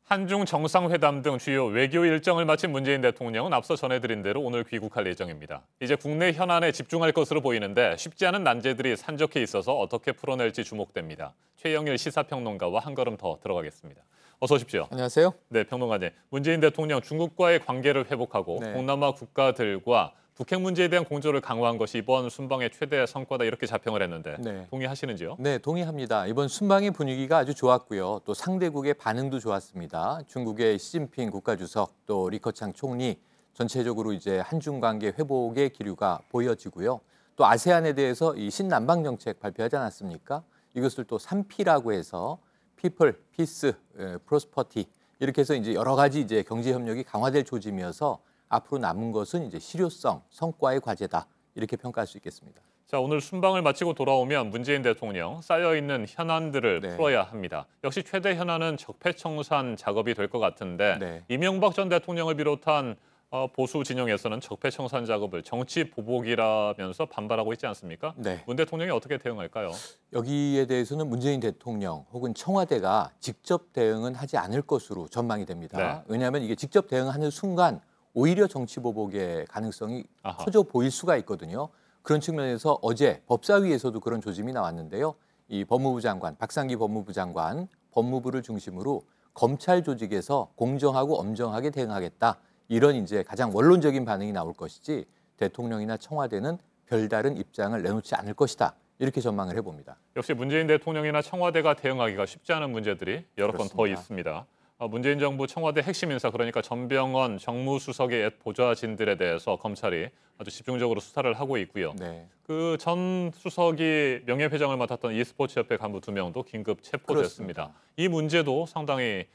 한중 정상회담 등 주요 외교 일정을 마친 문재인 대통령은 앞서 전해드린 대로 오늘 귀국할 예정입니다. 이제 국내 현안에 집중할 것으로 보이는데 쉽지 않은 난제들이 산적해 있어서 어떻게 풀어낼지 주목됩니다. 최영일 시사평론가와 한 걸음 더 들어가겠습니다. 어서 오십시오. 안녕하세요. 네, 평론가님. 문재인 대통령 중국과의 관계를 회복하고 네. 동남아 국가들과 북핵 문제에 대한 공조를 강화한 것이 이번 순방의 최대 성과다 이렇게 자평을 했는데 네. 동의하시는지요? 네, 동의합니다. 이번 순방의 분위기가 아주 좋았고요. 또 상대국의 반응도 좋았습니다. 중국의 시진핑 국가주석, 또 리커창 총리 전체적으로 이제 한중 관계 회복의 기류가 보여지고요. 또 아세안에 대해서 이 신남방 정책 발표하지 않았습니까? 이것을 또 3P라고 해서 People, Peace, Prosperity 이렇게 해서 이제 여러 가지 이제 경제 협력이 강화될 조짐이어서 앞으로 남은 것은 이제 실효성, 성과의 과제다 이렇게 평가할 수 있겠습니다. 자, 오늘 순방을 마치고 돌아오면 문재인 대통령 쌓여있는 현안들을 네. 풀어야 합니다. 역시 최대 현안은 적폐청산 작업이 될 것 같은데 네. 이명박 전 대통령을 비롯한 보수 진영에서는 적폐청산 작업을 정치 보복이라면서 반발하고 있지 않습니까? 네. 문 대통령이 어떻게 대응할까요? 여기에 대해서는 문재인 대통령 혹은 청와대가 직접 대응은 하지 않을 것으로 전망이 됩니다. 네. 왜냐하면 이게 직접 대응하는 순간 오히려 정치 보복의 가능성이 아하. 커져 보일 수가 있거든요. 그런 측면에서 어제 법사위에서도 그런 조짐이 나왔는데요. 이 법무부 장관, 박상기 법무부 장관, 법무부를 중심으로 검찰 조직에서 공정하고 엄정하게 대응하겠다. 이런 이제 가장 원론적인 반응이 나올 것이지 대통령이나 청와대는 별다른 입장을 내놓지 않을 것이다. 이렇게 전망을 해봅니다. 역시 문재인 대통령이나 청와대가 대응하기가 쉽지 않은 문제들이 여러 건 더 그렇습니다. 있습니다. 문재인 정부 청와대 핵심 인사 그러니까 전병헌 정무수석의 옛 보좌진들에 대해서 검찰이 아주 집중적으로 수사를 하고 있고요. 네. 그 전 수석이 명예회장을 맡았던 e스포츠협회 간부 2명도 긴급 체포됐습니다. 그렇습니다. 이 문제도 상당히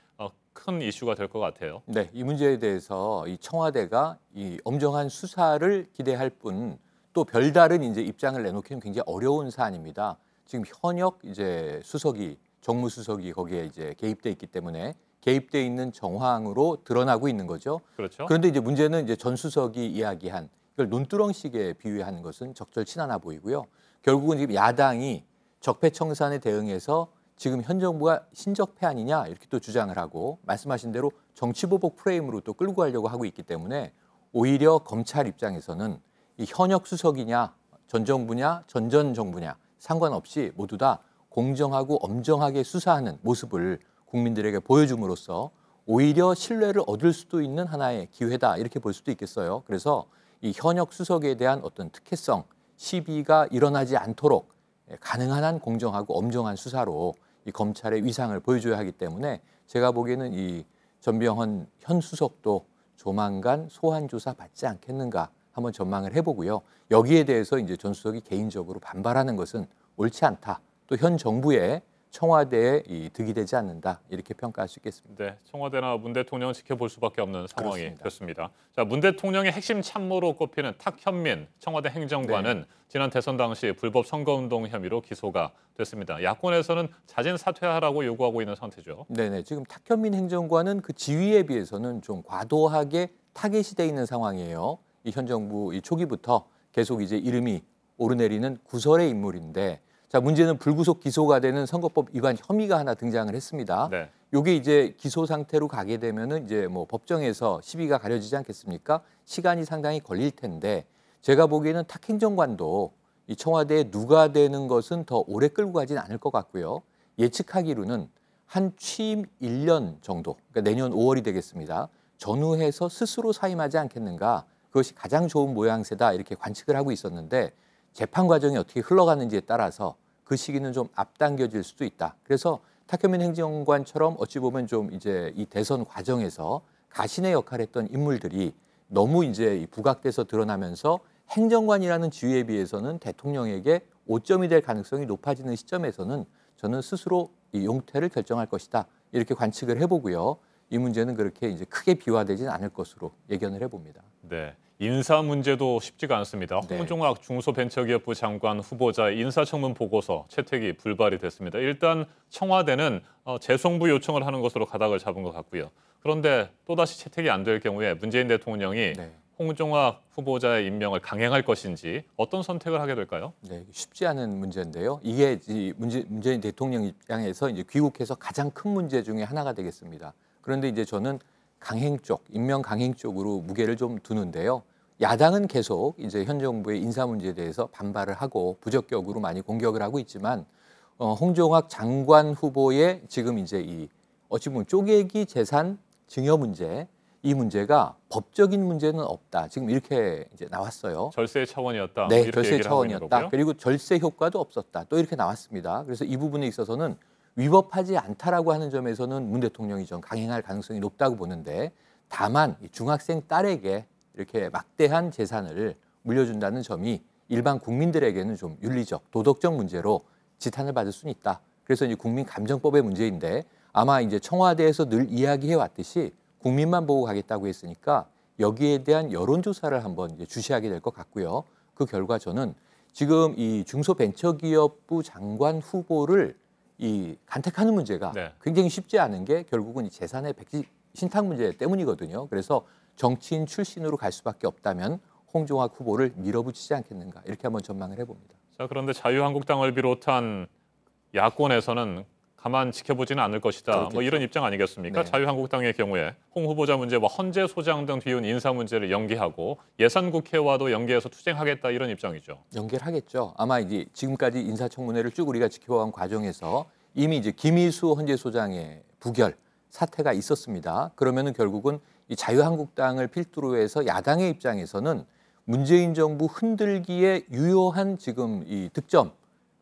큰 이슈가 될 것 같아요. 네, 이 문제에 대해서 이 청와대가 이 엄정한 수사를 기대할 뿐 또 별다른 이제 입장을 내놓기는 굉장히 어려운 사안입니다. 지금 현역 이제 수석이 정무수석이 거기에 이제 개입돼 있기 때문에 개입돼 있는 정황으로 드러나고 있는 거죠. 그렇죠? 그런데 이제 문제는 이제 전 수석이 이야기한 이걸 논두렁식에 비유하는 것은 적절치 않아 보이고요. 결국은 지금 야당이 적폐청산에 대응해서 지금 현 정부가 신적폐 아니냐 이렇게 또 주장을 하고 말씀하신 대로 정치보복 프레임으로 또 끌고 가려고 하고 있기 때문에 오히려 검찰 입장에서는 이 현역 수석이냐 전 정부냐 전 정부냐 상관없이 모두 다 공정하고 엄정하게 수사하는 모습을 국민들에게 보여줌으로써 오히려 신뢰를 얻을 수도 있는 하나의 기회다 이렇게 볼 수도 있겠어요. 그래서 이 현역 수석에 대한 어떤 특혜성, 시비가 일어나지 않도록 가능한 한 공정하고 엄정한 수사로 이 검찰의 위상을 보여줘야 하기 때문에 제가 보기에는 이 전병헌 현 수석도 조만간 소환 조사 받지 않겠는가 한번 전망을 해보고요. 여기에 대해서 이제 전 수석이 개인적으로 반발하는 것은 옳지 않다. 또 현 정부의 청와대에 득이 되지 않는다 이렇게 평가할 수 있겠습니다. 네, 청와대나 문 대통령은 지켜볼 수밖에 없는 상황이 그렇습니다. 됐습니다. 자, 문 대통령의 핵심 참모로 꼽히는 탁현민 청와대 행정관은 지난 대선 당시 불법 선거운동 혐의로 기소가 됐습니다. 야권에서는 자진 사퇴하라고 요구하고 있는 상태죠. 네네. 지금 탁현민 행정관은 그 지위에 비해서는 좀 과도하게 타겟이 돼 있는 상황이에요. 이 현 정부 이 초기부터 계속 이제 이름이 오르내리는 구설의 인물인데 자, 문제는 불구속 기소가 되는 선거법 위반 혐의가 하나 등장을 했습니다. 네. 요게 이제 기소 상태로 가게 되면은 이제 뭐 법정에서 시비가 가려지지 않겠습니까? 시간이 상당히 걸릴 텐데 제가 보기에는 탁 행정관도 이 청와대에 누가 되는 것은 더 오래 끌고 가지는 않을 것 같고요. 예측하기로는 한 취임 1년 정도, 그러니까 내년 5월이 되겠습니다. 전후해서 스스로 사임하지 않겠는가? 그것이 가장 좋은 모양새다 이렇게 관측을 하고 있었는데 재판 과정이 어떻게 흘러가는지에 따라서 그 시기는 좀 앞당겨질 수도 있다. 그래서 탁현민 행정관처럼 어찌 보면 좀 이제 이 대선 과정에서 가신의 역할을 했던 인물들이 너무 이제 부각돼서 드러나면서 행정관이라는 지위에 비해서는 대통령에게 오점이 될 가능성이 높아지는 시점에서는 저는 스스로 이 용퇴를 결정할 것이다. 이렇게 관측을 해보고요. 이 문제는 그렇게 이제 크게 비화되지는 않을 것으로 예견을 해봅니다. 네. 인사 문제도 쉽지가 않습니다. 네. 홍종학 중소벤처기업부 장관 후보자 인사청문 보고서 채택이 불발이 됐습니다. 일단 청와대는 재송부 요청을 하는 것으로 가닥을 잡은 것 같고요. 그런데 또다시 채택이 안 될 경우에 문재인 대통령이 네. 홍종학 후보자의 임명을 강행할 것인지 어떤 선택을 하게 될까요? 네, 쉽지 않은 문제인데요. 이게 문재인 대통령 입장에서 이제 귀국해서 가장 큰 문제 중에 하나가 되겠습니다. 그런데 이제 저는 강행 쪽, 임명 강행 쪽으로 무게를 좀 두는데요. 야당은 계속 이제 현 정부의 인사 문제에 대해서 반발을 하고 부적격으로 많이 공격을 하고 있지만 홍종학 장관 후보의 지금 이제 이 어찌 보면 쪼개기 재산 증여 문제, 이 문제가 법적인 문제는 없다. 지금 이렇게 이제 나왔어요. 절세 차원이었다. 네, 이렇게 절세 얘기를 하고 있는 차원이었다. 거고요. 그리고 절세 효과도 없었다. 또 이렇게 나왔습니다. 그래서 이 부분에 있어서는 위법하지 않다라고 하는 점에서는 문 대통령이 좀 강행할 가능성이 높다고 보는데, 다만 이 중학생 딸에게 이렇게 막대한 재산을 물려준다는 점이 일반 국민들에게는 좀 윤리적, 도덕적 문제로 지탄을 받을 수는 있다. 그래서 이제 국민감정법의 문제인데, 아마 이제 청와대에서 늘 이야기해 왔듯이 국민만 보고 가겠다고 했으니까 여기에 대한 여론조사를 한번 이제 주시하게 될 것 같고요. 그 결과 저는 지금 이 중소벤처기업부 장관 후보를 이 간택하는 문제가 네. 굉장히 쉽지 않은 게 결국은 이 재산의 신탁 문제 때문이거든요. 그래서 정치인 출신으로 갈 수밖에 없다면 홍종학 후보를 밀어붙이지 않겠는가, 이렇게 한번 전망을 해봅니다. 자, 그런데 자유한국당을 비롯한 야권에서는 가만 지켜보지는 않을 것이다. 뭐 그렇겠죠. 이런 입장 아니겠습니까? 네. 자유한국당의 경우에 홍 후보자 문제와 헌재 소장 등 뒤은 인사 문제를 연계하고 예산국회와도 연계해서 투쟁하겠다 이런 입장이죠. 연결하겠죠. 아마 이제 지금까지 인사청문회를 쭉 우리가 지켜온 과정에서 이미 이제 김희수 헌재소장의 부결 사태가 있었습니다. 그러면은 결국은 이 자유한국당을 필두로 해서 야당의 입장에서는 문재인 정부 흔들기에 유효한 지금 이 득점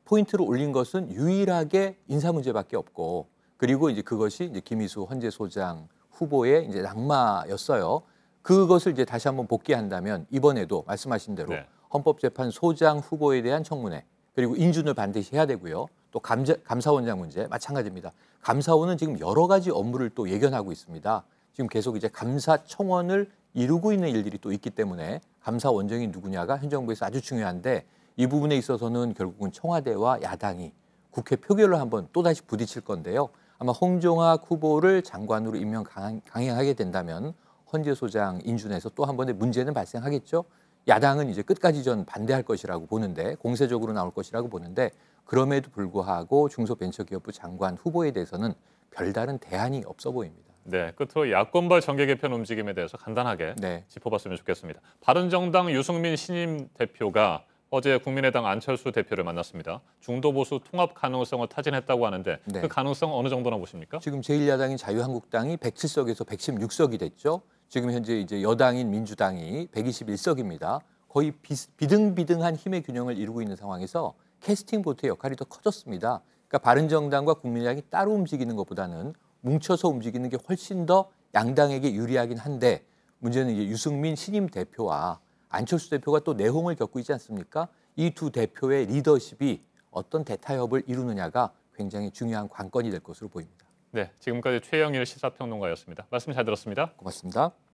포인트를 올린 것은 유일하게 인사 문제밖에 없고, 그리고 이제 그것이 이제 김희수 헌재소장 후보의 이제 낙마였어요. 그것을 이제 다시 한번 복귀한다면 이번에도 말씀하신 대로 네. 헌법재판소장 후보에 대한 청문회, 그리고 인준을 반드시 해야 되고요. 또 감사원장 문제 마찬가지입니다. 감사원은 지금 여러 가지 업무를 또 예견하고 있습니다. 지금 계속 이제 감사청원을 이루고 있는 일들이 또 있기 때문에 감사원장이 누구냐가 현 정부에서 아주 중요한데, 이 부분에 있어서는 결국은 청와대와 야당이 국회 표결로 한번 또다시 부딪힐 건데요. 아마 홍종학 후보를 장관으로 임명 강행하게 된다면 헌재소장 인준에서 또 한 번의 문제는 발생하겠죠. 야당은 이제 끝까지 전 반대할 것이라고 보는데, 공세적으로 나올 것이라고 보는데, 그럼에도 불구하고 중소벤처기업부 장관 후보에 대해서는 별다른 대안이 없어 보입니다. 네, 끝으로 야권발 정계 개편 움직임에 대해서 간단하게 네. 짚어봤으면 좋겠습니다. 바른정당 유승민 신임 대표가 어제 국민의당 안철수 대표를 만났습니다. 중도 보수 통합 가능성을 타진했다고 하는데 네. 그 가능성 어느 정도나 보십니까? 지금 제1야당인 자유한국당이 107석에서 116석이 됐죠. 지금 현재 이제 여당인 민주당이 121석입니다. 거의 비등비등한 힘의 균형을 이루고 있는 상황에서 캐스팅 보트의 역할이 더 커졌습니다. 그러니까 바른정당과 국민의당이 따로 움직이는 것보다는 뭉쳐서 움직이는 게 훨씬 더 양당에게 유리하긴 한데, 문제는 이제 유승민 신임 대표와 안철수 대표가 또 내홍을 겪고 있지 않습니까? 이 두 대표의 리더십이 어떤 대타협을 이루느냐가 굉장히 중요한 관건이 될 것으로 보입니다. 네, 지금까지 최영일 시사평론가였습니다. 말씀 잘 들었습니다. 고맙습니다.